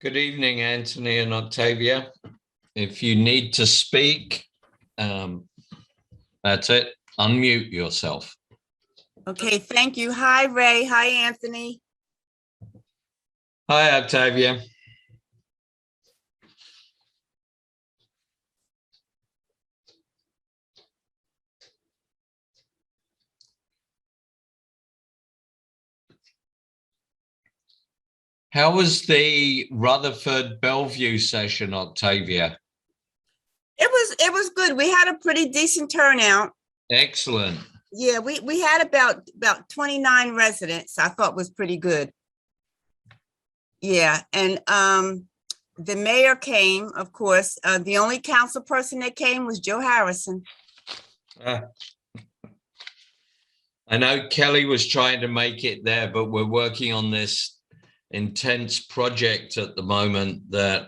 Good evening, Anthony and Octavia. If you need to speak, that's it. Unmute yourself. Okay, thank you. Hi, Ray. Hi, Anthony. Hi, Octavia. How was the Rutherford Bellevue session, Octavia? It was good. We had a pretty decent turnout. Excellent. Yeah, we had about 29 residents. I thought was pretty good. Yeah, and the mayor came, of course. The only council person that came was Joe Harrison. I know Kelly was trying to make it there, but we're working on this intense project at the moment that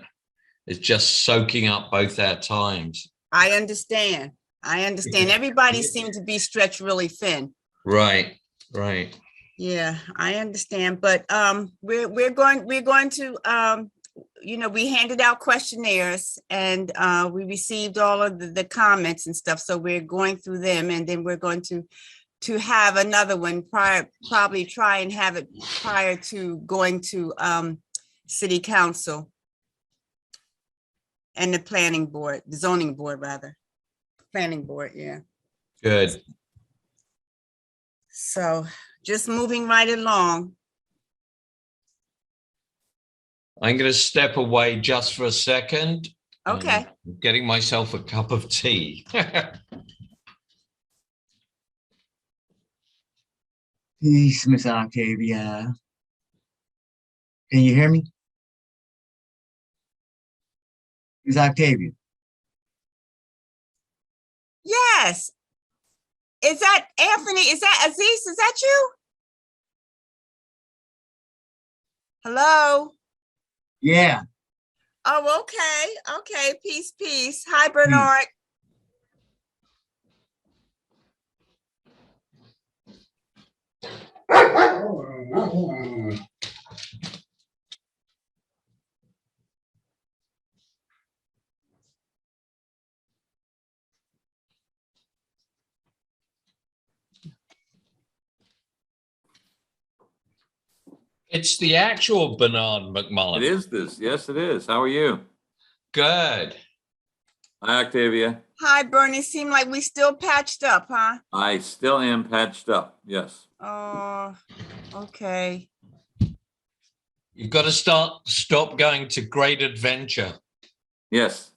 is just soaking up both our times. I understand. Everybody seemed to be stretched really thin. Right, right. Yeah, I understand. But we're going to we handed out questionnaires and we received all of the comments and stuff. So we're going through them, and then we're going to have another one probably try and have it prior to going to city council and the planning board, the zoning board rather. Planning board, yeah. Good. So just moving right along. I'm going to step away just for a second. Okay. I'm getting myself a cup of tea. Peace, Miss Octavia. Can you hear me? Miss Octavia. Yes. Is that Anthony? Is that Aziz? Is that you? Hello? Yeah. Oh, okay. Okay. Peace, peace. Hi, Bernard. It's the actual Bernard McMullen. It is this. Yes, it is. How are you? Good. Hi, Octavia. Hi, Bernie. Seem like we still patched up, huh? I still am patched up. Yes. Oh, okay. You've got to stop going to Great Adventure. Yes.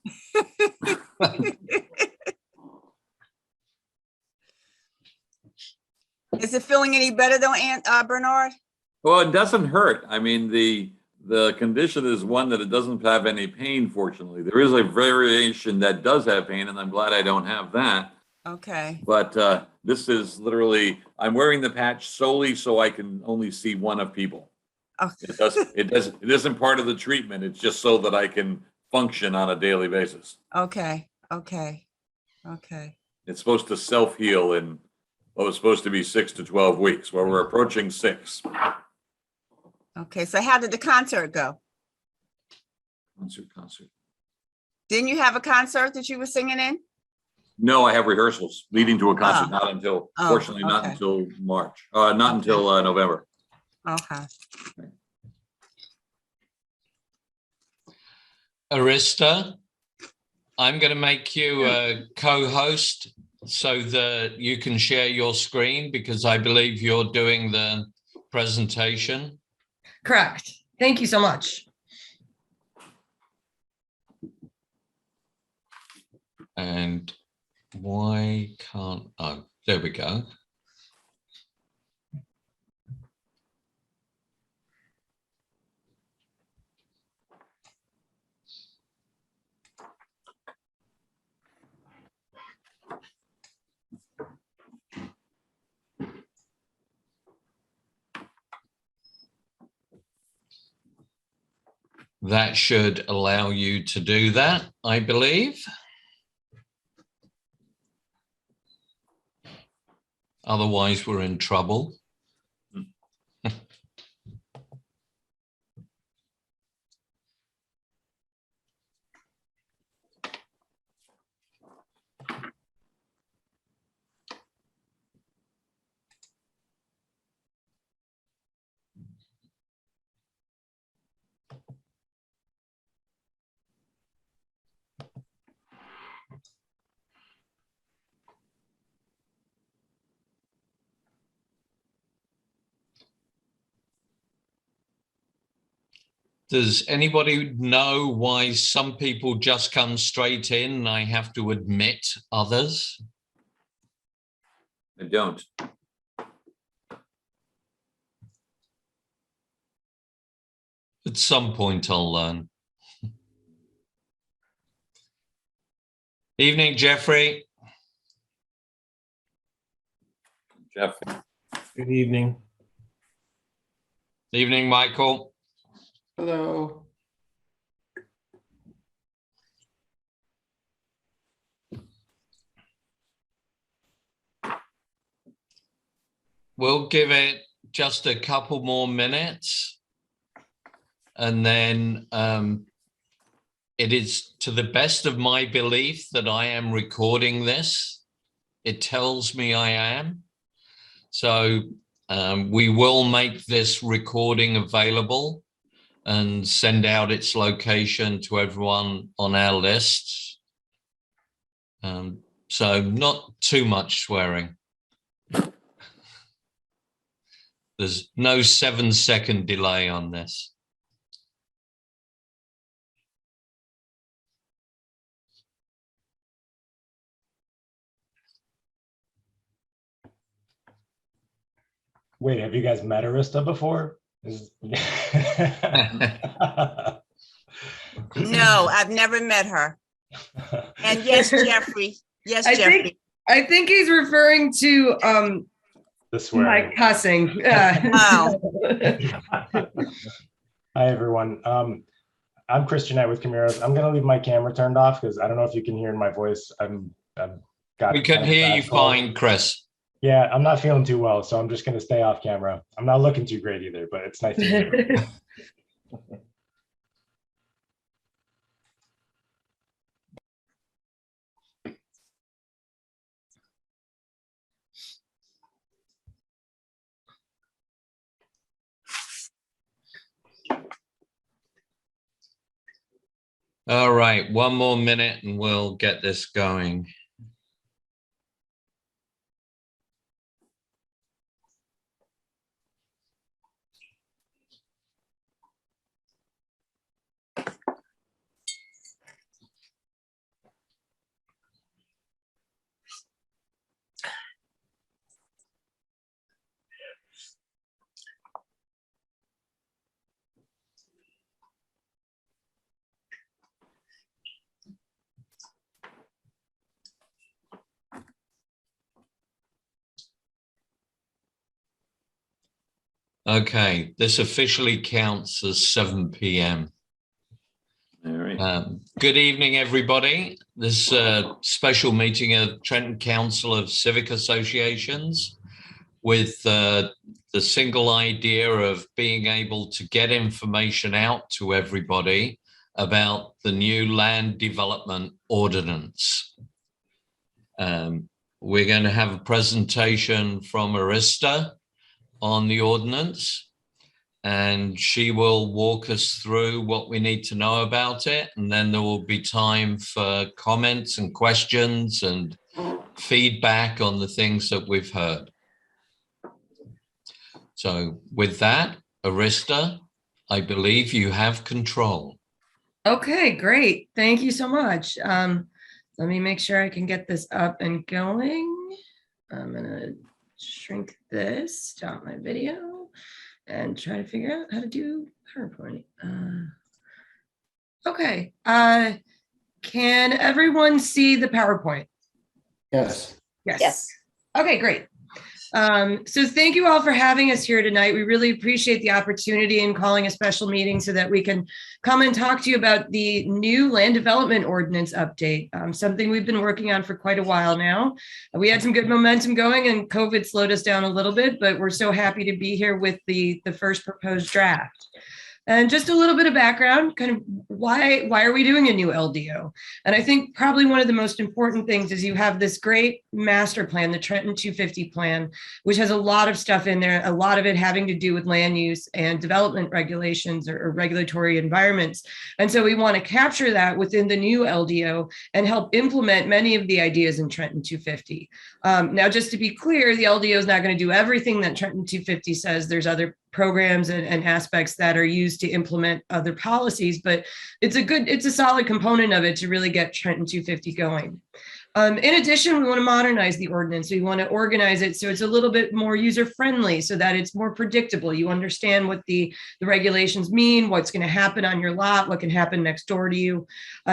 Is it feeling any better though, Bernard? Well, it doesn't hurt. I mean, the condition is one that it doesn't have any pain, fortunately. There is a variation that does have pain, and I'm glad I don't have that. Okay. But this is literally, I'm wearing the patch solely so I can only see one of people. Oh. It isn't part of the treatment. It's just so that I can function on a daily basis. Okay. Okay. Okay. It's supposed to self-heal in what was supposed to be 6 to 12 weeks. Well, we're approaching 6. Okay. So how did the concert go? Concert. Didn't you have a concert that you were singing in? No, I have rehearsals leading to a concert. Oh. Not until, Oh, fortunately, not okay. until March. Not until November. Okay. Arista, I'm going to make you a co-host so that you can share your screen, because I believe you're doing the presentation. Correct. Thank you so much. And why can't, oh, there we go. That should allow you to do that, I believe. Otherwise, we're in trouble. Does anybody know why some people just come straight in and I have to admit others? I don't. At some point I'll learn. Evening, Jeffrey. Jeff, Good evening. Evening, Michael. Hello. We'll give it just a couple more minutes. And then it is to the best of my belief that I am recording this. It tells me I am. So we will make this recording available and send out its location to everyone on our lists. So not too much swearing. There's no 7-second delay on this. Wait, have you guys met Arista before? No, I've never met her. And yes, Jeffrey. Yes, I Jeffrey. think I think he's referring to The my swearing. cussing. Wow. Hi, everyone. I'm Christian Knight with Camiros. I'm gonna leave my camera turned off because I don't know if you can hear my voice. I've got We can kind of hear bad you cold. fine, Chris. Yeah, I'm not feeling too well, so I'm just gonna stay off camera. I'm not looking too great either, but it's nice to meet you. All right, one more minute and we'll get this going. Okay, this officially counts as 7 p.m. all right. Good evening, everybody. This special meeting of Trenton Council of Civic Associations with the single idea of being able to get information out to everybody about the new land development ordinance. We're going to have a presentation from Arista on the ordinance, and she will walk us through what we need to know about it, and then there will be time for comments and questions and feedback on the things that we've heard. So with that, Arista, I believe you have control. Okay, great. Thank you so much. Let me make sure I can get this up and going. I'm gonna shrink this, stop my video, and try to figure out how to do PowerPoint. Okay, can everyone see the PowerPoint? Yes. Yes. Okay, great. So thank you all for having us here tonight. We really appreciate the opportunity in calling a special meeting so that we can come and talk to you about the new land development ordinance update, something we've been working on for quite a while now. We had some good momentum going and COVID slowed us down a little bit, but we're so happy to be here with the first proposed draft. And just a little bit of background, kind of why are we doing a new LDO? And I think probably one of the most important things is you have this great master plan, the Trenton 250 plan, which has a lot of stuff in there, a lot of it having to do with land use and development regulations or regulatory environments. And so we want to capture that within the new LDO and help implement many of the ideas in Trenton 250. Now, just to be clear, the LDO is not going to do everything that Trenton 250 says. There's other programs and aspects that are used to implement other policies, but it's a solid component of it to really get Trenton 250 going. In addition, we want to modernize the ordinance. We want to organize it so it's a little bit more user-friendly, so that it's more predictable. You understand what the regulations mean, what's going to happen on your lot, what can happen next door to you.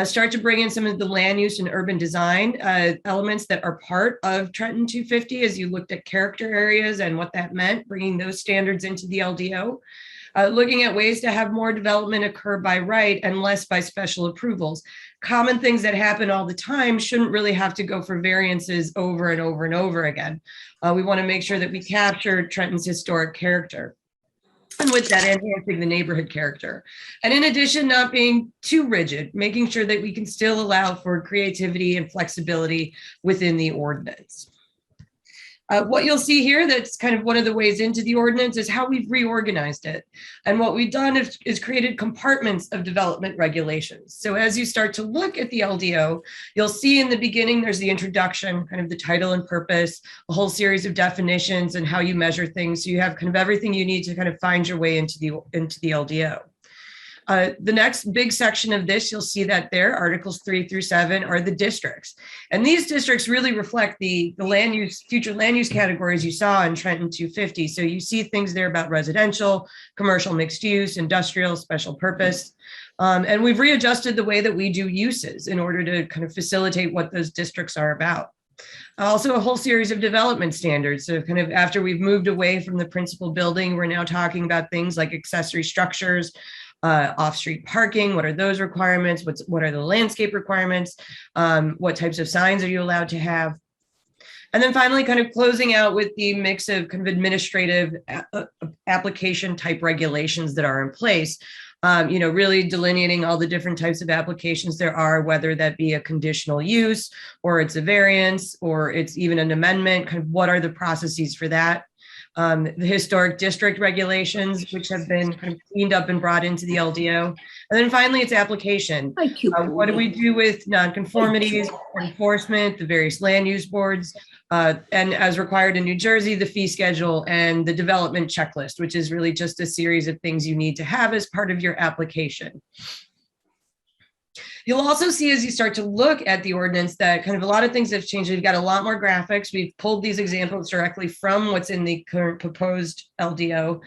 Start to bring in some of the land use and urban design elements that are part of Trenton 250 as you looked at character areas and what that meant, bringing those standards into the LDO. Looking at ways to have more development occur by right and less by special approvals. Common things that happen all the time shouldn't really have to go for variances over and over and over again. We want to make sure that we capture Trenton's historic character. And with that, enhancing the neighborhood character. And in addition, not being too rigid, making sure that we can still allow for creativity and flexibility within the ordinance. What you'll see here, that's kind of one of the ways into the ordinance, is how we've reorganized it. And what we've done is created compartments of development regulations. So as you start to look at the LDO, you'll see in the beginning, there's the introduction, kind of the title and purpose, a whole series of definitions and how you measure things. So you have kind of everything you need to kind of find your way into the LDO. The next big section of this, you'll see that there, Articles 3 through 7 are the districts. And these districts really reflect the land use, future land use categories you saw in Trenton 250. So you see things there about residential, commercial mixed use, industrial, special purpose. And we've readjusted the way that we do uses in order to kind of facilitate what those districts are about. Also a whole series of development standards. So kind of after we've moved away from the principal building, we're now talking about things like accessory structures, off-street parking, what are those requirements? What are the landscape requirements? What types of signs are you allowed to have? And then finally, kind of closing out with the mix of kind of administrative application type regulations that are in place. Really delineating all the different types of applications there are, whether that be a conditional use, or it's a variance, or it's even an amendment, kind of what are the processes for that? The historic district regulations, which have been kind of cleaned up and brought into the LDO. And then finally, it's application. What do we do with nonconformities, enforcement, the various land use boards, and as required in New Jersey, the fee schedule and the development checklist, which is really just a series of things you need to have as part of your application. You'll also see as you start to look at the ordinance that kind of a lot of things have changed. We've got a lot more graphics. We've pulled these examples directly from what's in the current proposed LDO.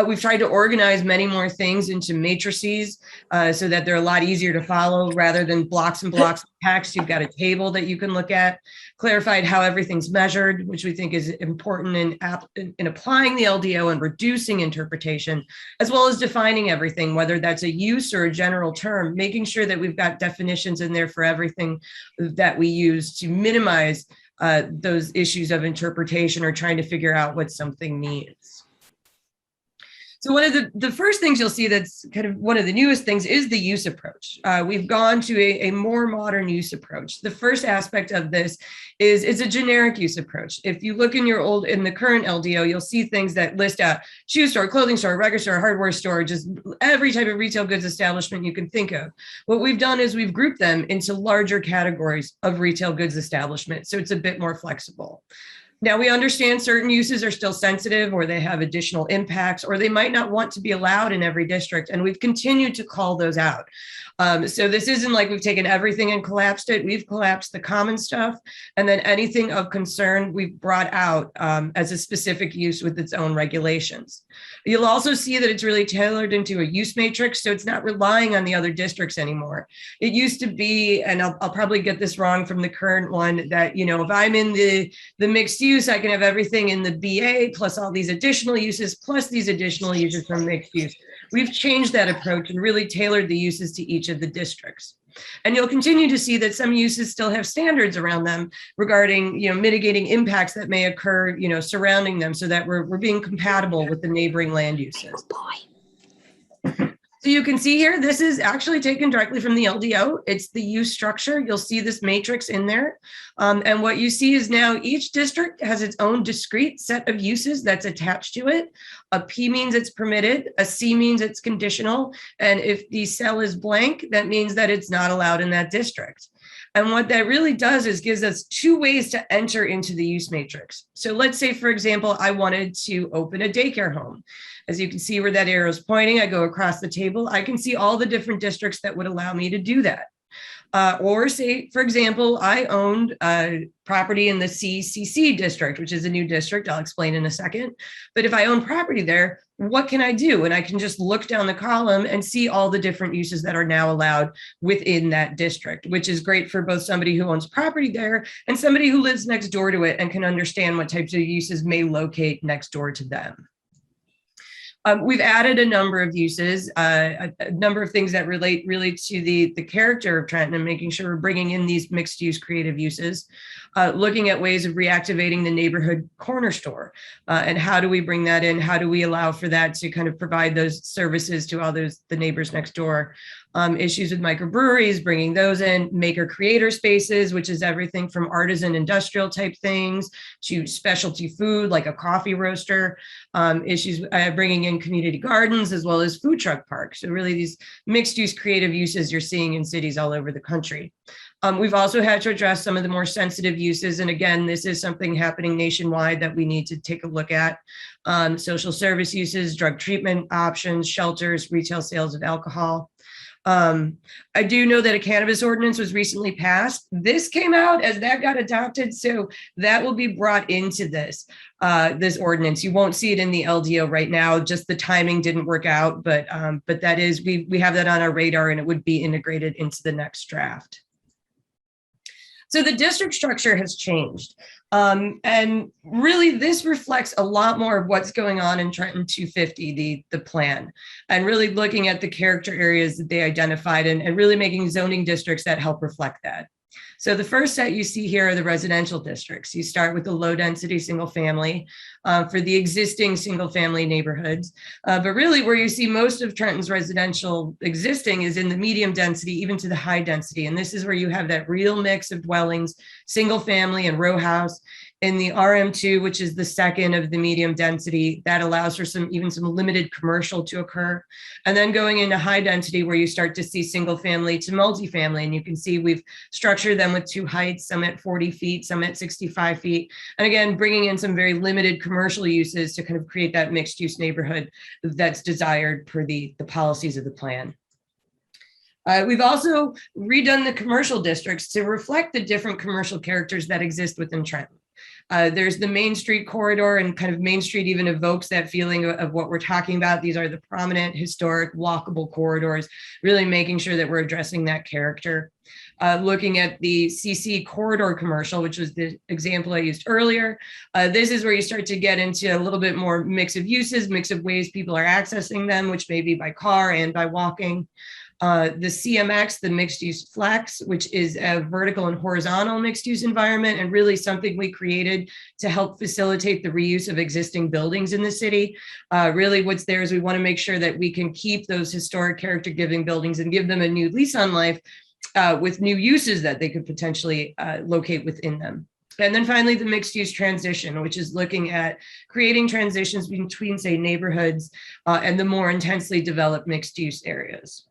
We've tried to organize many more things into matrices so that they're a lot easier to follow rather than blocks and blocks of text. You've got a table that you can look at, clarified how everything's measured, which we think is important in applying the LDO and reducing interpretation, as well as defining everything, whether that's a use or a general term, making sure that we've got definitions in there for everything that we use to minimize those issues of interpretation or trying to figure out what something means. So one of the first things you'll see that's kind of one of the newest things is the use approach. We've gone to a more modern use approach. The first aspect of this is it's a generic use approach. If you look in the current LDO, you'll see things that list out shoe store, clothing store, record store, hardware store, just every type of retail goods establishment you can think of. What we've done is we've grouped them into larger categories of retail goods establishment. So it's a bit more flexible. Now, we understand certain uses are still sensitive or they have additional impacts or they might not want to be allowed in every district. And we've continued to call those out. So this isn't like we've taken everything and collapsed it. We've collapsed the common stuff. And then anything of concern we've brought out as a specific use with its own regulations. You'll also see that it's really tailored into a use matrix. So it's not relying on the other districts anymore. It used to be, and I'll probably get this wrong from the current one, that, if I'm in the mixed use, I can have everything in the BA plus all these additional uses plus these additional uses from mixed use. We've changed that approach and really tailored the uses to each of the districts. And you'll continue to see that some uses still have standards around them regarding, mitigating impacts that may occur, surrounding them so that we're being compatible with the neighboring land uses. So you can see here, this is actually taken directly from the LDO. It's the use structure. You'll see this matrix in there. And what you see is now each district has its own discrete set of uses that's attached to it. A P means it's permitted. A C means it's conditional. And if the cell is blank, that means that it's not allowed in that district. And what that really does is gives us two ways to enter into the use matrix. So let's say, for example, I wanted to open a daycare home. As you can see where that arrow is pointing, I go across the table. I can see all the different districts that would allow me to do that. Or say, for example, I owned property in the CCC district, which is a new district. I'll explain in a second. But if I own property there, what can I do? And I can just look down the column and see all the different uses that are now allowed within that district, which is great for both somebody who owns property there and somebody who lives next door to it and can understand what types of uses may locate next door to them. We've added a number of uses, a number of things that relate really to the character of Trenton and making sure we're bringing in these mixed use creative uses, looking at ways of reactivating the neighborhood corner store and how do we bring that in? How do we allow for that to kind of provide those services to all the neighbors next door? Issues with microbreweries, bringing those in, maker creator spaces, which is everything from artisan industrial type things to specialty food like a coffee roaster, issues bringing in community gardens as well as food truck parks. So really these mixed use creative uses you're seeing in cities all over the country. We've also had to address some of the more sensitive uses. And again, this is something happening nationwide that we need to take a look at. Social service uses, drug treatment options, shelters, retail sales of alcohol. I do know that a cannabis ordinance was recently passed. This came out as that got adopted, so that will be brought into this ordinance. You won't see it in the LDO right now, just the timing didn't work out, but that is, we have that on our radar and it would be integrated into the next draft. So the district structure has changed. And really this reflects a lot more of what's going on in Trenton 250, the plan, and really looking at the character areas that they identified and really making zoning districts that help reflect that. So the first set you see here are the residential districts. You start with the low density single family for the existing single family neighborhoods. But really where you see most of Trenton's residential existing is in the medium density, even to the high density. And this is where you have that real mix of dwellings, single family and row house. In the RM2, which is the second of the medium density, that allows for even some limited commercial to occur. And then going into high density where you start to see single family to multifamily. And you can see we've structured them with two heights, some at 40 feet, some at 65 feet. And again, bringing in some very limited commercial uses to kind of create that mixed use neighborhood that's desired per the policies of the plan. We've also redone the commercial districts to reflect the different commercial characters that exist within Trenton. There's the Main Street corridor, and kind of Main Street even evokes that feeling of what we're talking about. These are the prominent, historic, walkable corridors, really making sure that we're addressing that character. Looking at the CC corridor commercial, which was the example I used earlier. This is where you start to get into a little bit more mix of uses, mix of ways people are accessing them, which may be by car and by walking. The CMX, the mixed use flex, which is a vertical and horizontal mixed use environment, and really something we created to help facilitate the reuse of existing buildings in the city. Really what's there is we want to make sure that we can keep those historic character giving buildings and give them a new lease on life with new uses that they could potentially locate within them. And then finally, the mixed use transition, which is looking at creating transitions between, say, neighborhoods and the more intensely developed mixed use areas.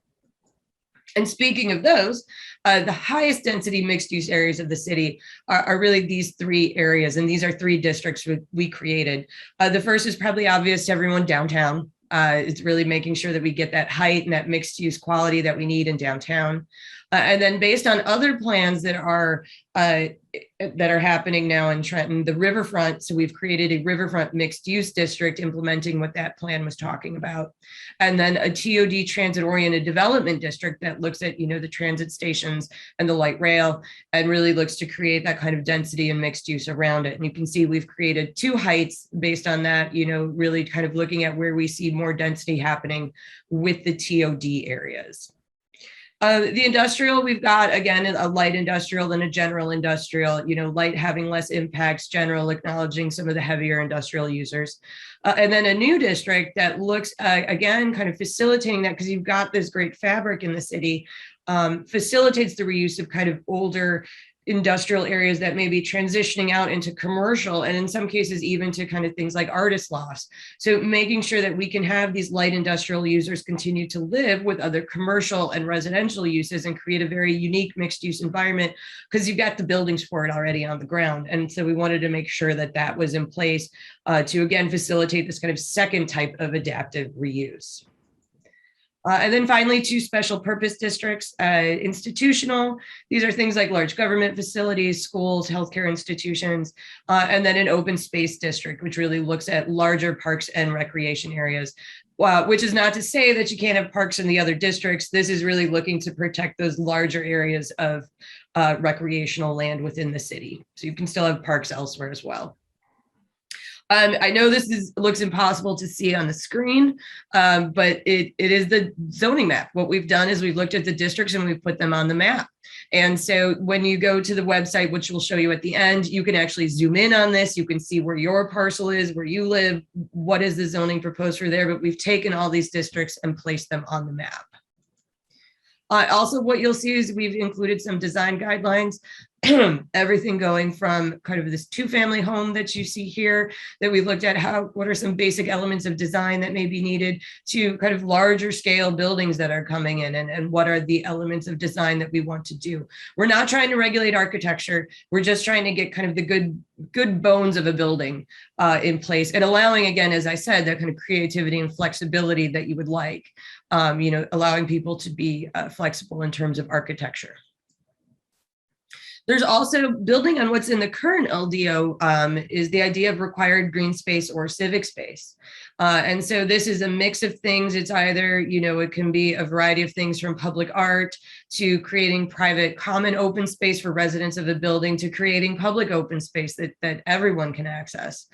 And speaking of those, the highest density mixed use areas of the city are really these three areas. And these are three districts we created. The first is probably obvious to everyone, downtown. It's really making sure that we get that height and that mixed use quality that we need in downtown. And then based on other plans that are happening now in Trenton, the riverfront. So we've created a riverfront mixed use district implementing what that plan was talking about. And then a TOD transit oriented development district that looks at, the transit stations and the light rail and really looks to create that kind of density and mixed use around it. And you can see we've created two heights based on that, really kind of looking at where we see more density happening with the TOD areas. The industrial, we've got, again, a light industrial and a general industrial, light having less impacts, general acknowledging some of the heavier industrial users. And then a new district that looks, again, kind of facilitating that because you've got this great fabric in the city, facilitates the reuse of kind of older industrial areas that may be transitioning out into commercial, and in some cases even to kind of things like artist lofts. So making sure that we can have these light industrial users continue to live with other commercial and residential uses and create a very unique mixed use environment, because you've got the buildings for it already on the ground. And so we wanted to make sure that that was in place to again facilitate this kind of second type of adaptive reuse. And then finally, 2 special purpose districts, institutional. These are things like large government facilities, schools, healthcare institutions, and then an open space district, which really looks at larger parks and recreation areas, which is not to say that you can't have parks in the other districts. This is really looking to protect those larger areas of recreational land within the city. So you can still have parks elsewhere as well. I know this looks impossible to see on the screen, but it is the zoning map. What we've done is we've looked at the districts and we've put them on the map. And so when you go to the website, which we'll show you at the end, you can actually zoom in on this. You can see where your parcel is, where you live, what is the zoning proposed for there, but we've taken all these districts and placed them on the map. Also, what you'll see is we've included some design guidelines, everything going from kind of this 2-family home that you see here that we've looked at what are some basic elements of design that may be needed, to kind of larger scale buildings that are coming in, and what are the elements of design that we want to do. We're not trying to regulate architecture. We're just trying to get kind of the good bones of a building in place, and allowing, again, as I said, that kind of creativity and flexibility that you would like, allowing people to be flexible in terms of architecture. There's also, building on what's in the current LDO, is the idea of required green space or civic space. And so this is a mix of things. It's either, it can be a variety of things, from public art to creating private common open space for residents of a building, to creating public open space that everyone can access.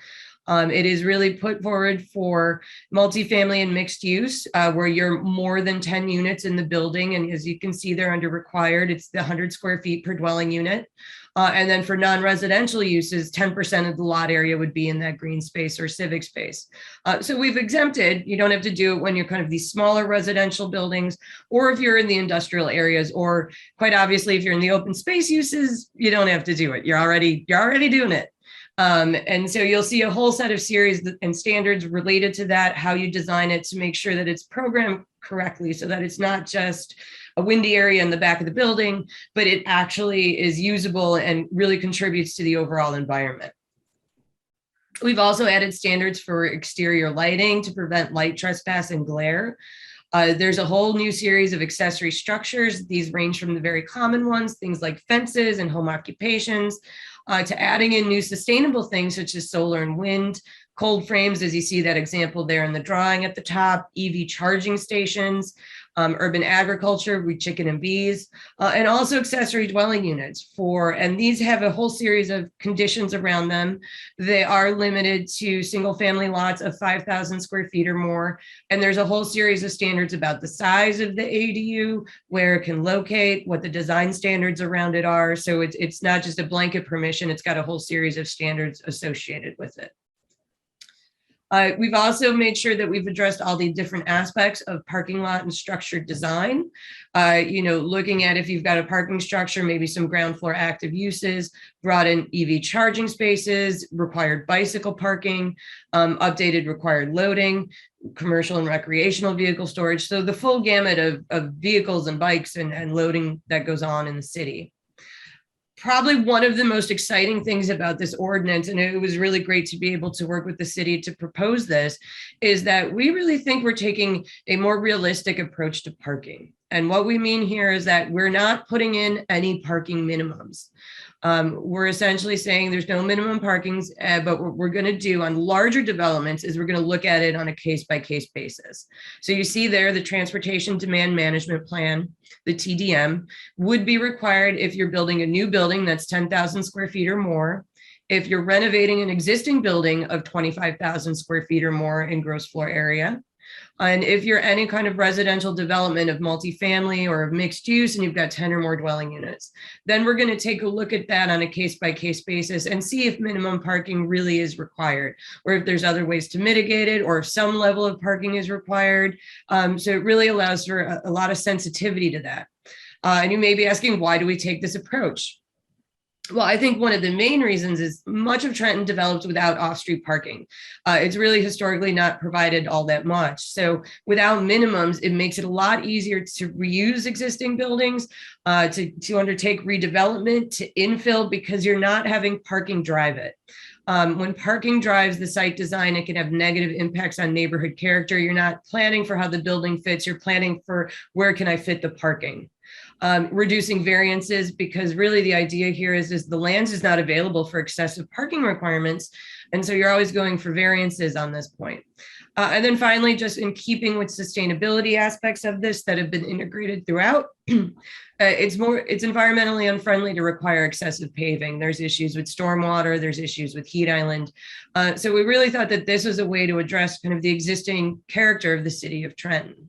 It is really put forward for multifamily and mixed use, where you're more than 10 units in the building. And as you can see, they're under required, it's the 100 square feet per dwelling unit. And then for non-residential uses, 10% of the lot area would be in that green space or civic space. So we've exempted, you don't have to do it when you're kind of these smaller residential buildings, or if you're in the industrial areas, or quite obviously, if you're in the open space uses, you don't have to do it. You're already doing it. And so you'll see a whole set of series and standards related to that, how you design it to make sure that it's programmed correctly, so that it's not just a windy area in the back of the building, but it actually is usable and really contributes to the overall environment. We've also added standards for exterior lighting to prevent light trespass and glare. There's a whole new series of accessory structures. These range from the very common ones, things like fences and home occupations, to adding in new sustainable things such as solar and wind, cold frames, as you see that example there in the drawing at the top, EV charging stations, urban agriculture with chicken and bees, and also accessory dwelling units and these have a whole series of conditions around them. They are limited to single family lots of 5,000 square feet or more. And there's a whole series of standards about the size of the ADU, where it can locate, what the design standards around it are. So it's not just a blanket permission, it's got a whole series of standards associated with it. We've also made sure that we've addressed all the different aspects of parking lot and structured design. Looking at if you've got a parking structure, maybe some ground floor active uses, brought in EV charging spaces, required bicycle parking, updated required loading, commercial and recreational vehicle storage. So the full gamut of vehicles and bikes and loading that goes on in the city. Probably one of the most exciting things about this ordinance, and it was really great to be able to work with the city to propose this, is that we really think we're taking a more realistic approach to parking. And what we mean here is that we're not putting in any parking minimums. We're essentially saying there's no minimum parkings, but what we're going to do on larger developments is we're going to look at it on a case-by-case basis. So you see there, the Transportation Demand Management Plan, the TDM, would be required if you're building a new building that's 10,000 square feet or more, if you're renovating an existing building of 25,000 square feet or more in gross floor area, and if you're any kind of residential development of multifamily or of mixed use and you've got 10 or more dwelling units, then we're going to take a look at that on a case-by-case basis and see if minimum parking really is required, or if there's other ways to mitigate it, or if some level of parking is required. So it really allows for a lot of sensitivity to that. And you may be asking, why do we take this approach? Well, I think one of the main reasons is much of Trenton developed without off-street parking. It's really historically not provided all that much. So without minimums, it makes it a lot easier to reuse existing buildings, to undertake redevelopment, to infill, because you're not having parking drive it. When parking drives the site design, it can have negative impacts on neighborhood character. You're not planning for how the building fits, you're planning for where can I fit the parking. Reducing variances, because really the idea here is the land is not available for excessive parking requirements. And so you're always going for variances on this point. And then finally, just in keeping with sustainability aspects of this that have been integrated throughout, it's environmentally unfriendly to require excessive paving. There's issues with stormwater, there's issues with heat island. So we really thought that this was a way to address kind of the existing character of the city of Trenton.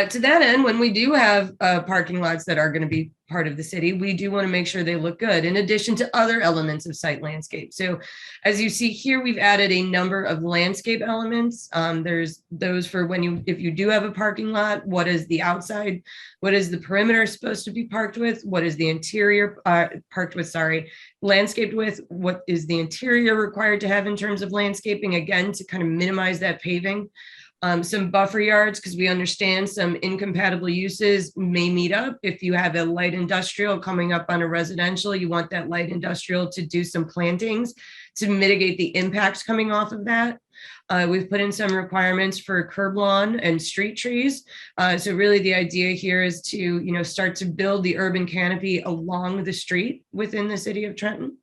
To that end, when we do have parking lots that are going to be part of the city, we do want to make sure they look good, in addition to other elements of site landscape. So as you see here, we've added a number of landscape elements. There's those for if you do have a parking lot, what is the outside, what is the perimeter supposed to be parked with, what is the interior landscaped with, what is the interior required to have in terms of landscaping, again, to kind of minimize that paving. Some buffer yards, because we understand some incompatible uses may meet up. If you have a light industrial coming up on a residential, you want that light industrial to do some plantings to mitigate the impacts coming off of that. We've put in some requirements for curb lawn and street trees. So really the idea here is to, start to build the urban canopy along the street within the city of Trenton.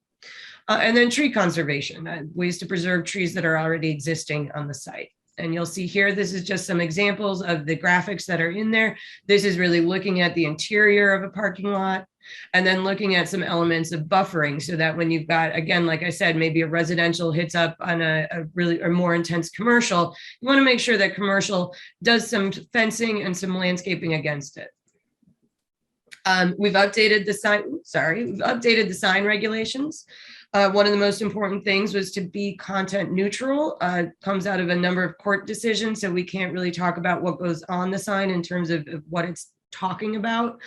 And then tree conservation, ways to preserve trees that are already existing on the site. And you'll see here, this is just some examples of the graphics that are in there. This is really looking at the interior of a parking lot, and then looking at some elements of buffering, so that when you've got, again, like I said, maybe a residential hits up on a more intense commercial, you want to make sure that commercial does some fencing and some landscaping against it. We've updated the sign regulations. One of the most important things was to be content neutral. Comes out of a number of court decisions, so we can't really talk about what goes on the sign in terms of what it's talking about.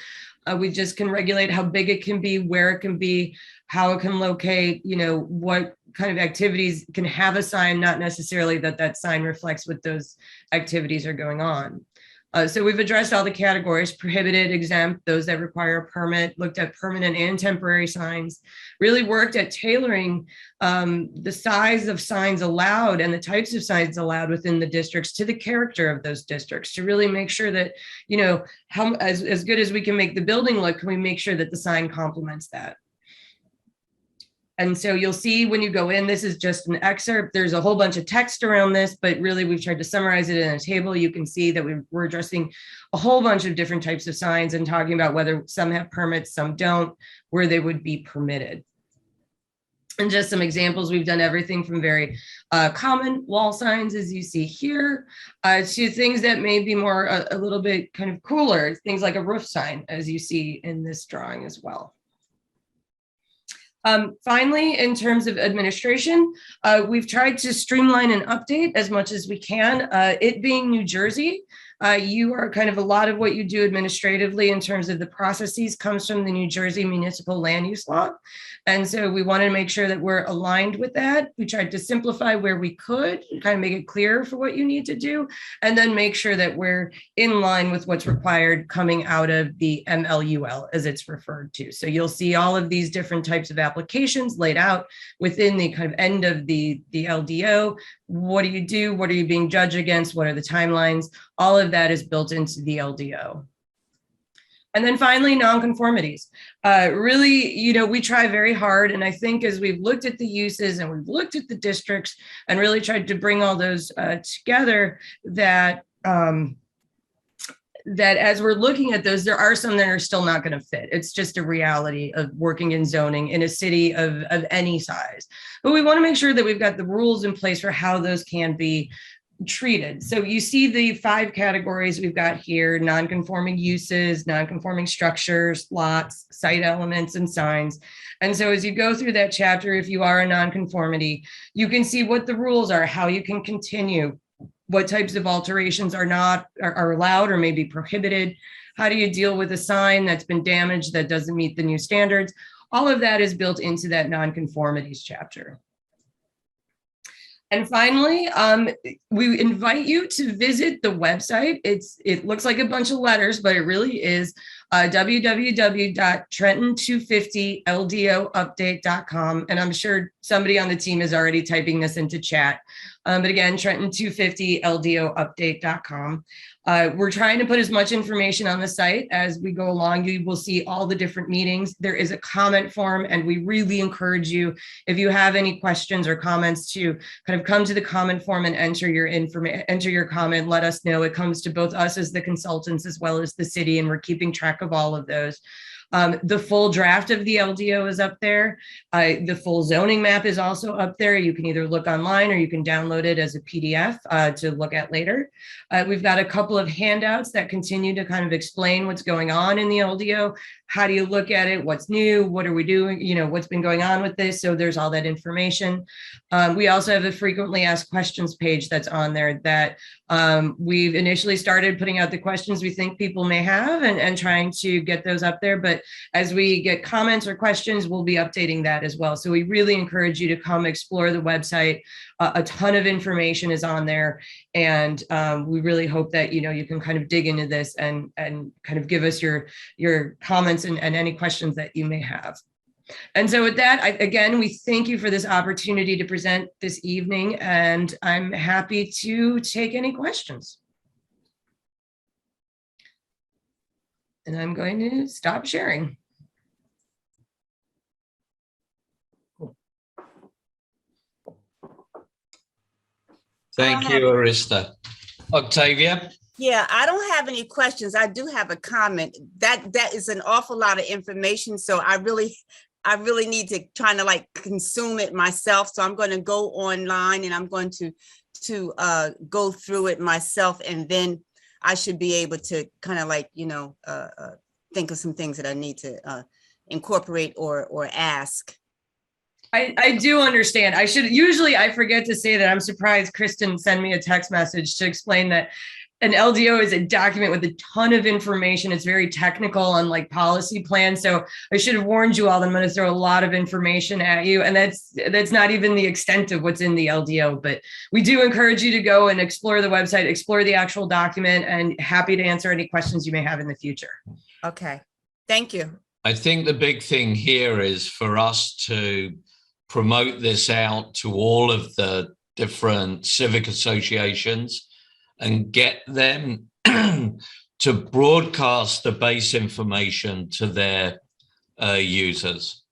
We just can regulate how big it can be, where it can be, how it can locate, what kind of activities can have a sign, not necessarily that sign reflects what those activities are going on. So we've addressed all the categories: prohibited, exempt, those that require a permit, looked at permanent and temporary signs, really worked at tailoring the size of signs allowed and the types of signs allowed within the districts to the character of those districts, to really make sure that, how as good as we can make the building look, can we make sure that the sign complements that? And so you'll see when you go in, this is just an excerpt. There's a whole bunch of text around this, but really we've tried to summarize it in a table. You can see that we're addressing a whole bunch of different types of signs and talking about whether some have permits, some don't, where they would be permitted. And just some examples, we've done everything from very common wall signs, as you see here, to things that may be more a little bit kind of cooler, things like a roof sign, as you see in this drawing as well. Finally, in terms of administration, we've tried to streamline and update as much as we can. It being New Jersey, you are kind of a lot of what you do administratively in terms of the processes comes from the New Jersey Municipal Land Use Law. And so we wanted to make sure that we're aligned with that. We tried to simplify where we could, kind of make it clear for what you need to do, and then make sure that we're in line with what's required coming out of the MLUL, as it's referred to. So you'll see all of these different types of applications laid out within the kind of end of the LDO. What do you do? What are you being judged against? What are the timelines? All of that is built into the LDO. And then finally, nonconformities. Really, we try very hard. And I think as we've looked at the uses and we've looked at the districts and really tried to bring all those together, that as we're looking at those, there are some that are still not going to fit. It's just a reality of working in zoning in a city of any size. But we want to make sure that we've got the rules in place for how those can be treated. So you see the 5 categories we've got here: non-conforming uses, non-conforming structures, lots, site elements, and signs. And so as you go through that chapter, if you are a non-conformity, you can see what the rules are, how you can continue, what types of alterations are allowed or may be prohibited. How do you deal with a sign that's been damaged that doesn't meet the new standards? All of that is built into that nonconformities chapter. And finally, we invite you to visit the website. It looks like a bunch of letters, but it really is www.trenton250ldopupdate.com. And I'm sure somebody on the team is already typing this into chat. But again, Trenton250ldopupdate.com. We're trying to put as much information on the site as we go along. You will see all the different meetings. There is a comment form, and we really encourage you, if you have any questions or comments, to kind of come to the comment form and enter your comment. Let us know. It comes to both us as the consultants as well as the city, and we're keeping track of all of those. The full draft of the LDO is up there. The full zoning map is also up there. You can either look online or you can download it as a PDF to look at later. We've got a couple of handouts that continue to kind of explain what's going on in the LDO. How do you look at it? What's new? What are we doing? You know, what's been going on with this? So there's all that information. We also have a frequently asked questions page that's on there that we've initially started putting out the questions we think people may have and trying to get those up there. But as we get comments or questions, we'll be updating that as well. So we really encourage you to come explore the website. A ton of information is on there. And we really hope that, you know, you can kind of dig into this and kind of give us your comments and any questions that you may have. And so with that, again, we thank you for this opportunity to present this evening, and I'm happy to take any questions. And I'm going to stop sharing. Thank you, Arista. Octavia? Yeah, I don't have any questions. I do have a comment. That is an awful lot of information. So I really need to try to like consume it myself. So I'm going to go online and I'm going to go through it myself, and then I should be able to kind of like, you know, think of some things that I need to incorporate or ask. I do understand. I forget to say that I'm surprised Kristen sent me a text message to explain that an LDO is a document with a ton of information. It's very technical on like policy plans. So I should have warned you all that I'm going to throw a lot of information at you. And that's not even the extent of what's in the LDO, but we do encourage you to go and explore the website, explore the actual document, and happy to answer any questions you may have in the future. Okay, thank you. I think the big thing here is for us to promote this out to all of the different civic associations and get them to broadcast the base information to their users.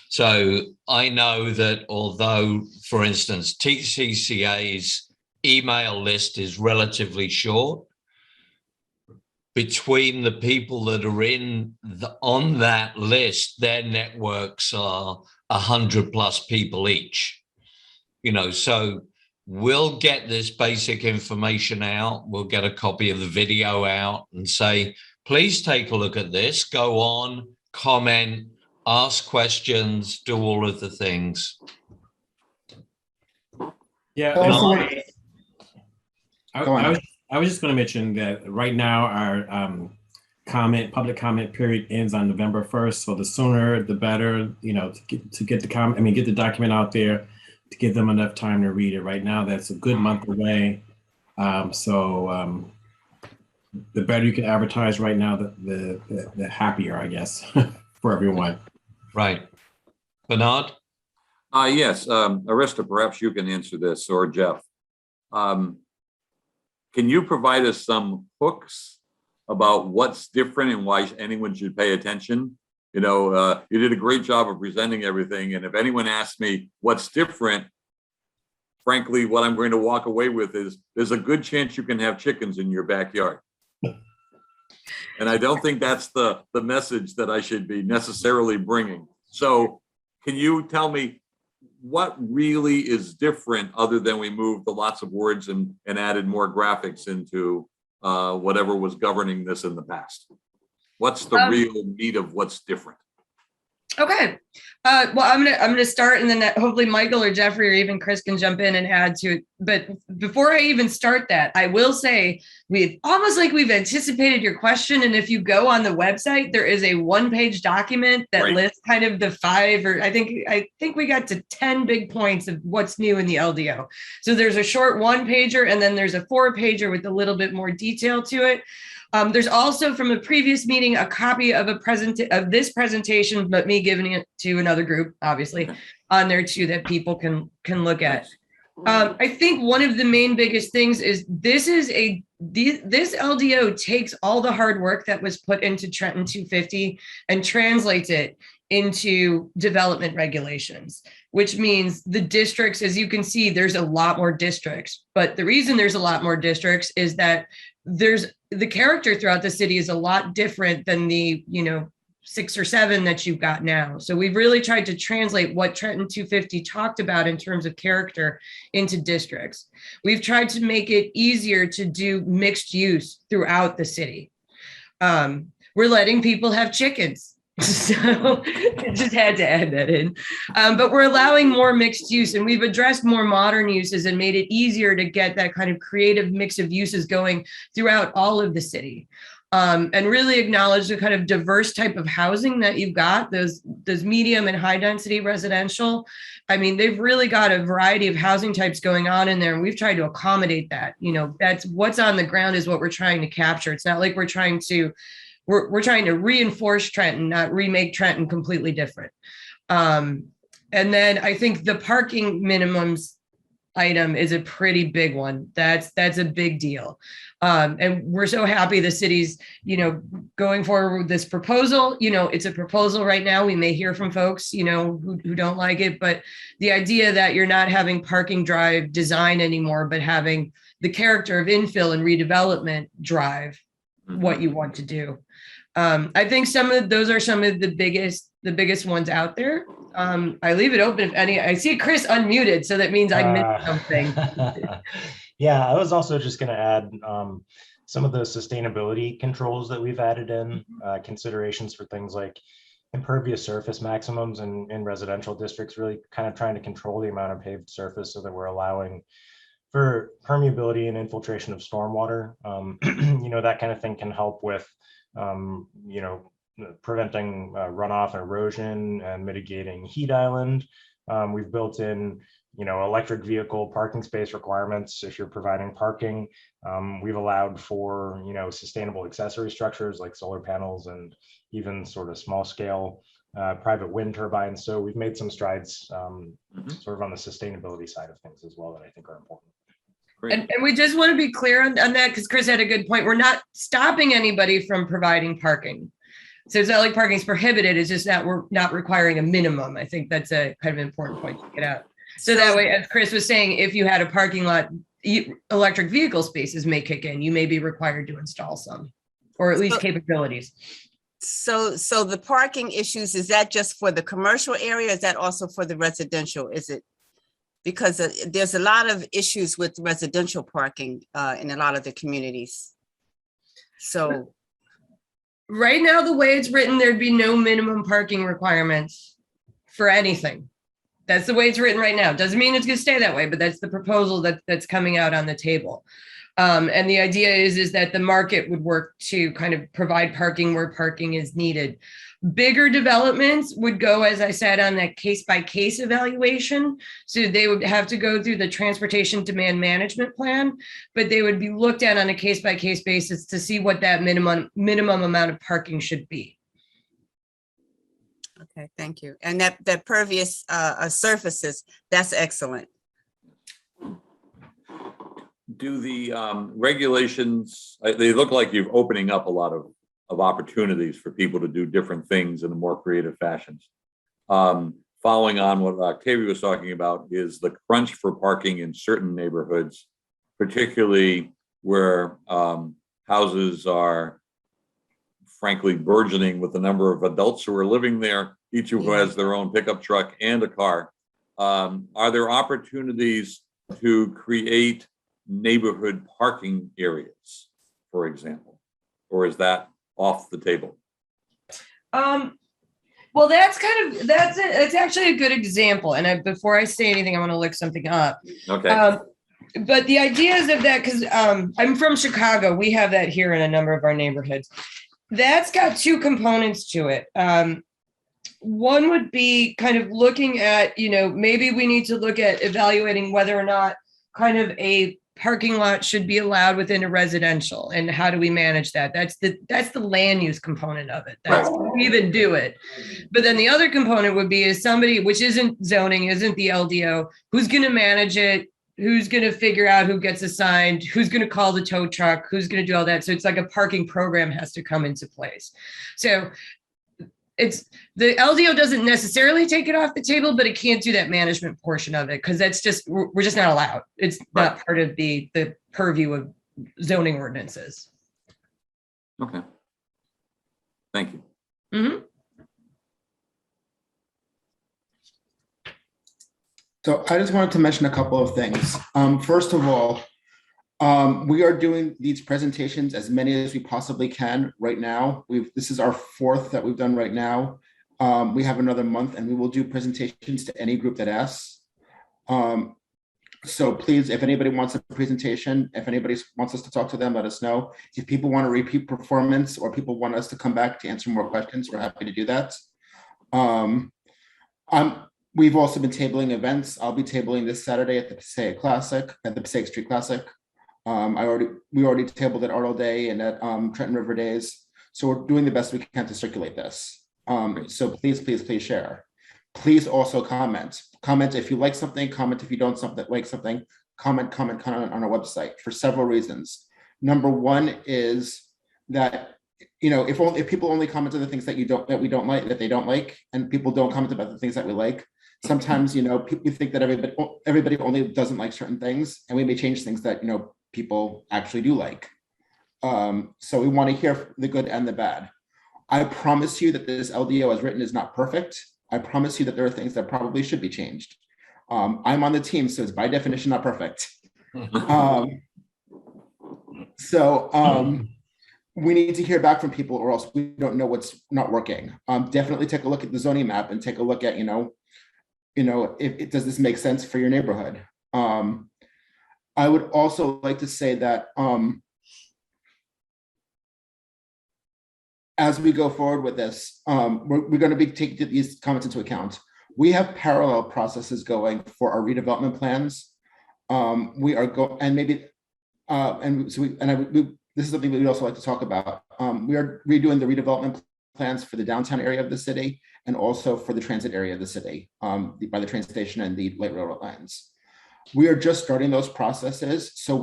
So I know that although, for instance, TCCA's email list is relatively short, between the people that are on that list, their networks are 100+ people each. You know, so we'll get this basic information out. We'll get a copy of the video out and say, please take a look at this, go on, comment, ask questions, do all of the things. Yeah. I was just going to mention that right now our public comment period ends on November 1st. So the sooner the better, you know, to get the document out there, to give them enough time to read it. Right now, that's a good month away. So the better you can advertise right now, the happier, I guess, for everyone. Right. Bernard? Yes, Arista, perhaps you can answer this, or Jeff. Can you provide us some hooks about what's different and why anyone should pay attention? You know, you did a great job of presenting everything. And if anyone asks me what's different, frankly, what I'm going to walk away with is there's a good chance you can have chickens in your backyard. And I don't think that's the message that I should be necessarily bringing. So can you tell me what really is different other than we moved the lots of words and added more graphics into whatever was governing this in the past? What's the real meat of what's different? Okay. Well, I'm gonna start, and then hopefully Michael or Jeffrey or even Chris can jump in and add to it. But before I even start that, I will say we've anticipated your question. And if you go on the website, there is a 1-page document that Right. lists kind of the 5, or I think we got to 10 big points of what's new in the LDO. So there's a short 1-pager, and then there's a 4-pager with a little bit more detail to it. There's also from a previous meeting a copy of this presentation, but me giving it to another group, obviously, on there too, that people can look at. I think one of the main biggest things is this LDO takes all the hard work that was put into Trenton 250 and translates it into development regulations, which means the districts, as you can see, there's a lot more districts. But the reason there's a lot more districts is that the character throughout the city is a lot different than the 6 or 7 that you've got now. So we've really tried to translate what Trenton 250 talked about in terms of character into districts. We've tried to make it easier to do mixed use throughout the city. We're letting people have chickens. So I just had to add that in. But we're allowing more mixed use, and we've addressed more modern uses and made it easier to get that kind of creative mix of uses going throughout all of the city. And really acknowledge the kind of diverse type of housing that you've got, those medium and high density residential. I mean, they've really got a variety of housing types going on in there, and we've tried to accommodate that. That's what's on the ground is what we're trying to capture. It's not like we're trying to reinforce Trenton, not remake Trenton completely different. And then I think the parking minimums item is a pretty big one. That's a big deal. And we're so happy the city's, going forward with this proposal. It's a proposal right now. We may hear from folks, who don't like it, but the idea that you're not having parking drive design anymore, but having the character of infill and redevelopment drive what you want to do. I think those are some of the biggest ones out there. I leave it open if any. I see Chris unmuted, so that means I missed something. Yeah, I was also just going to add some of the sustainability controls that we've added in, considerations for things like impervious surface maximums in residential districts, really kind of trying to control the amount of paved surface so that we're allowing for permeability and infiltration of stormwater. That kind of thing can help with preventing runoff and erosion and mitigating heat island. We've built in, electric vehicle parking space requirements if you're providing parking. We've allowed for, sustainable accessory structures like solar panels and even sort of small scale private wind turbines. So we've made some strides sort of on the sustainability side of things as well that I think are important. And we just want to be clear on that, because Chris had a good point. We're not stopping anybody from providing parking. So it's not like parking is prohibited. It's just that we're not requiring a minimum. I think that's a kind of important point to get out. So that way, as Chris was saying, if you had a parking lot, electric vehicle spaces may kick in. You may be required to install some, or at least capabilities. So the parking issues, is that just for the commercial area? Is that also for the residential? Is it? Because there's a lot of issues with residential parking in a lot of the communities. So right now, the way it's written, there'd be no minimum parking requirements for anything. That's the way it's written right now. Doesn't mean it's going to stay that way, but that's the proposal that's coming out on the table. And the idea is that the market would work to kind of provide parking where parking is needed. Bigger developments would go, as I said, on that case-by-case evaluation. So they would have to go through the transportation demand management plan, but they would be looked at on a case-by-case basis to see what that minimum amount of parking should be. okay, thank you. And that pervious surfaces, that's excellent. Do the regulations, they look like you're opening up a lot of opportunities for people to do different things in a more creative fashions. Following on what Octavia was talking about is the crunch for parking in certain neighborhoods, particularly where houses are frankly burgeoning with the number of adults who are living there, each of who has their own pickup truck and a car. Are there opportunities to create neighborhood parking areas, for example, or is that off the table? Well, that's actually a good example. And before I say anything, I want to look something up. Okay. But the ideas of that, because I'm from Chicago, we have that here in a number of our neighborhoods. That's got two components to it. One would be kind of looking at, maybe we need to look at evaluating whether or not kind of a parking lot should be allowed within a residential, and how do we manage that? That's the land use component of it. That's we even do it. But then the other component would be is somebody, which isn't zoning, isn't the LDO, who's going to manage it, who's going to figure out who gets assigned, who's going to call the tow truck, who's going to do all that. So it's like a parking program has to come into place. So it's the LDO doesn't necessarily take it off the table, but it can't do that management portion of it because that's just we're just not allowed. It's not part of the purview of zoning ordinances. Okay. Thank you. Mm-hmm. So I just wanted to mention a couple of things. First of all, we are doing these presentations as many as we possibly can right now. This is our fourth that we've done right now. We have another month and we will do presentations to any group that asks. So please, if anybody wants a presentation, if anybody wants us to talk to them, let us know. If people want a repeat performance or people want us to come back to answer more questions, we're happy to do that. We've also been tabling events. I'll be tabling this Saturday at the Passaic Classic, at the Passaic Street Classic. We already tabled at Arnold Day and at Trenton River Days. So we're doing the best we can to circulate this. So please share. Please also comment. Comment if you like something, comment if you don't like something, comment on our website for several reasons. Number one is that, if people only comment on the things that we don't like, that they don't like, and people don't comment about the things that we like, sometimes, we think that everybody only doesn't like certain things, and we may change things that, people actually do like. So we want to hear the good and the bad. I promise you that this LDO as written is not perfect. I promise you that there are things that probably should be changed. I'm on the team, so it's by definition not perfect. We need to hear back from people or else we don't know what's not working. Definitely take a look at the zoning map and take a look at, does this make sense for your neighborhood? I would also like to say that as we go forward with this, we're going to be taking these comments into account. We have parallel processes going for our redevelopment plans. This is something we'd also like to talk about. We are redoing the redevelopment plans for the downtown area of the city and also for the transit area of the city by the train station and the light railroad lines. We are just starting those processes. So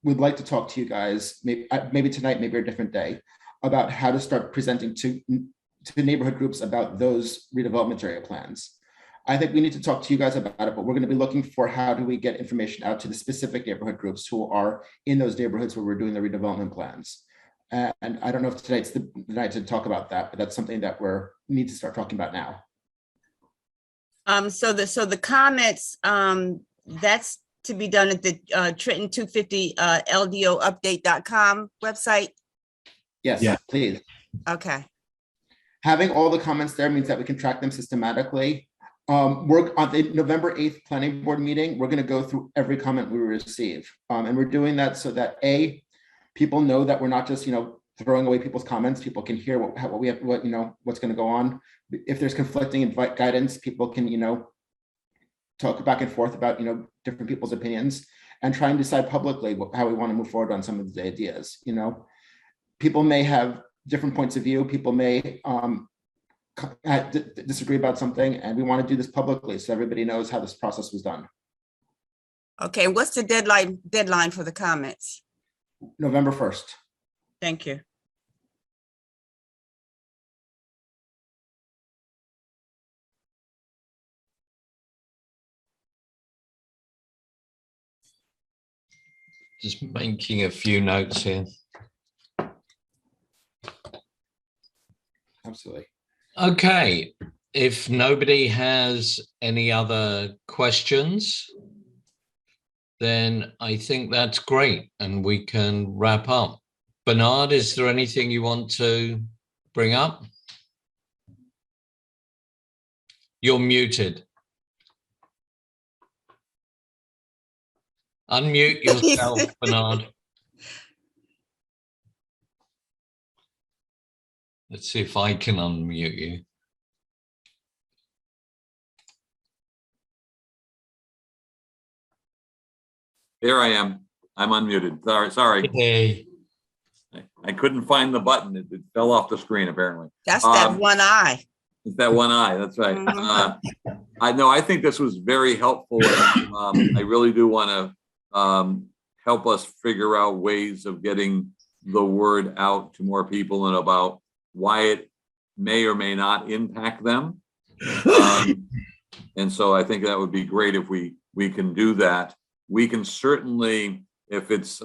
we'd like to talk to you guys, maybe tonight, maybe a different day, about how to start presenting to neighborhood groups about those redevelopment area plans. I think we need to talk to you guys about it, but we're going to be looking for how do we get information out to the specific neighborhood groups who are in those neighborhoods where we're doing the redevelopment plans. And I don't know if tonight's the night to talk about that, but that's something that we need to start talking about now. So the comments, that's to be done at the Trenton 250 LDOupdate.com website. Yes, Yeah. Please. Okay. Having all the comments there means that we can track them systematically. We're on the November 8th planning board meeting. We're going to go through every comment we receive. And we're doing that so that people know that we're not just, throwing away people's comments. People can hear what's going to go on. If there's conflicting guidance, people can, talk back and forth about, different people's opinions and try and decide publicly how we want to move forward on some of the ideas. People may have different points of view. People may disagree about something, and we want to do this publicly so everybody knows how this process was done. Okay, what's the deadline for the comments? November 1st. Thank you. Just making a few notes here. Absolutely. Okay, if nobody has any other questions, then I think that's great and we can wrap up. Bernard, is there anything you want to bring up? You're muted. Unmute yourself, Bernard. Let's see if I can unmute you. There I am. I'm unmuted. Sorry. Hey, I couldn't find the button. It fell off the screen apparently. That's that one eye. It's that one eye. That's right. Mhm. I know. I think this was very helpful. I really do want to help us figure out ways of getting the word out to more people and about why it may or may not impact them. And so I think that would be great if we can do that. We can certainly, if it's,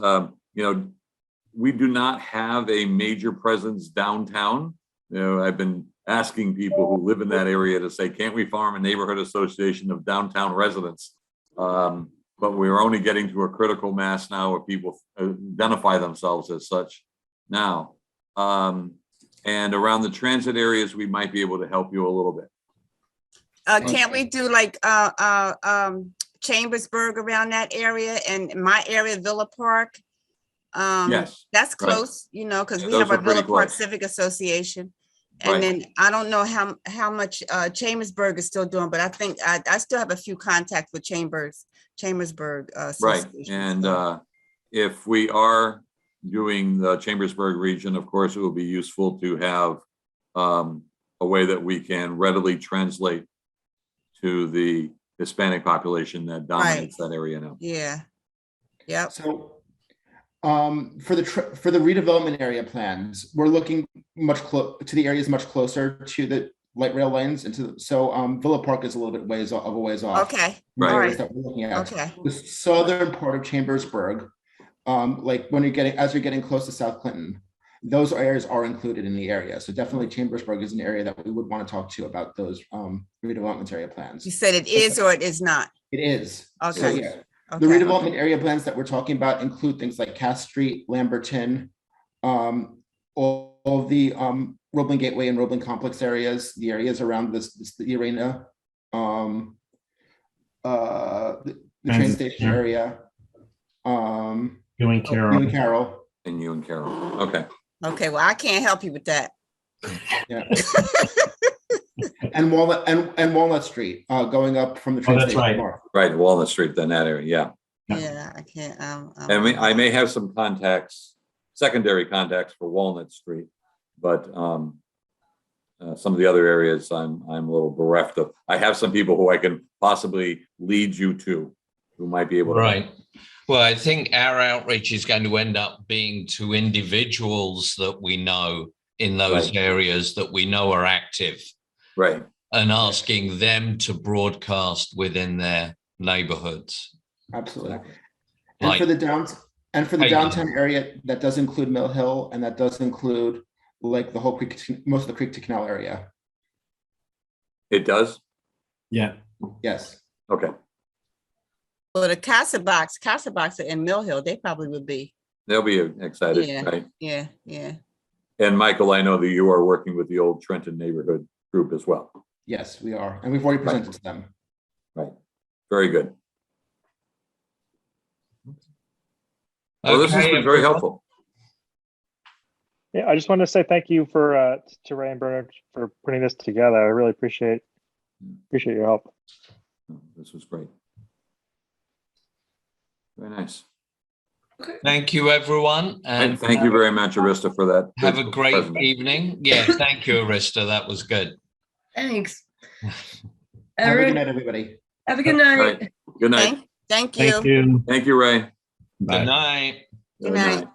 we do not have a major presence downtown. I've been asking people who live in that area to say, can't we form a neighborhood association of downtown residents? But we're only getting to a critical mass now where people identify themselves as such now. And around the transit areas, we might be able to help you a little bit. Can't we do like Chambersburg around that area, and my area, Villa Park? Yes. That's right. close, because we those have are a Villa pretty Park close. Civic Association. And Right. then I don't know how much Chambersburg is still doing, but I think I still have a few contacts with Chambersburg. Right. Association, And so. if we are doing the Chambersburg region, of course, it will be useful to have a way that we can readily translate to the Hispanic population that dominates that area now. Yeah. Yep. So for the redevelopment area plans, we're looking to the areas much closer to the light rail lanes Villa Park is a little bit of a ways off. Okay. The All areas right. that we're looking at. Okay. The southern part of Chambersburg, like as you're getting close to South Clinton, those areas are included in the area. So definitely Chambersburg is an area that we would want to talk to about those redevelopment area plans. You said it is or it is not? It is. Okay. So yeah, Okay. the redevelopment area plans that we're talking about include things like Cass Street, Lamberton, all of the Roebling Gateway and Roebling Complex areas, the areas around the arena, the train station area, You and Carol. you and Carol. And you and Carol. Okay. Okay. Well, I can't help you with that. Yeah. And Walnut Street, going up from the train that's station right. north. Right. Walnut Street, then that area. Yeah. Yeah, I can't. And I may have some contacts, secondary contacts for Walnut Street, but some of the other areas I'm a little bereft of. I have some people who I can possibly lead you to, who might be able to. right. Well, I think our outreach is going to end up being to individuals that we know in those Right. areas that we know are active, Right. and asking them to broadcast within their neighborhoods. Absolutely. Like- And for the Hey. downtown area, that does include Mill Hill, and that does include like the whole most of the Creek to Canal area. It does? Yeah. Yes. Okay. Well, the Casa Box in Mill Hill, they probably would be. They'll be excited, Yeah. right? Yeah. Yeah. And Michael, I know that you are working with the old Trenton neighborhood group as well. Yes, we are. And we've already presented to them. Right. Very good. Well, this has Okay, been very everyone. helpful. Yeah, I just wanted to say thank you to Ray and Bernard for putting this together. I really appreciate your help. This was great. Very nice. Thank you, everyone. And thank you very much, Arista, for that. Have a great presentation. evening. Yeah, thank you, Arista. That was good. Thanks. Have a good Everyone, night, everybody. have a good All night. right. Good night. Thank you. Thank you. Thank you, Ray. Good night. Good night.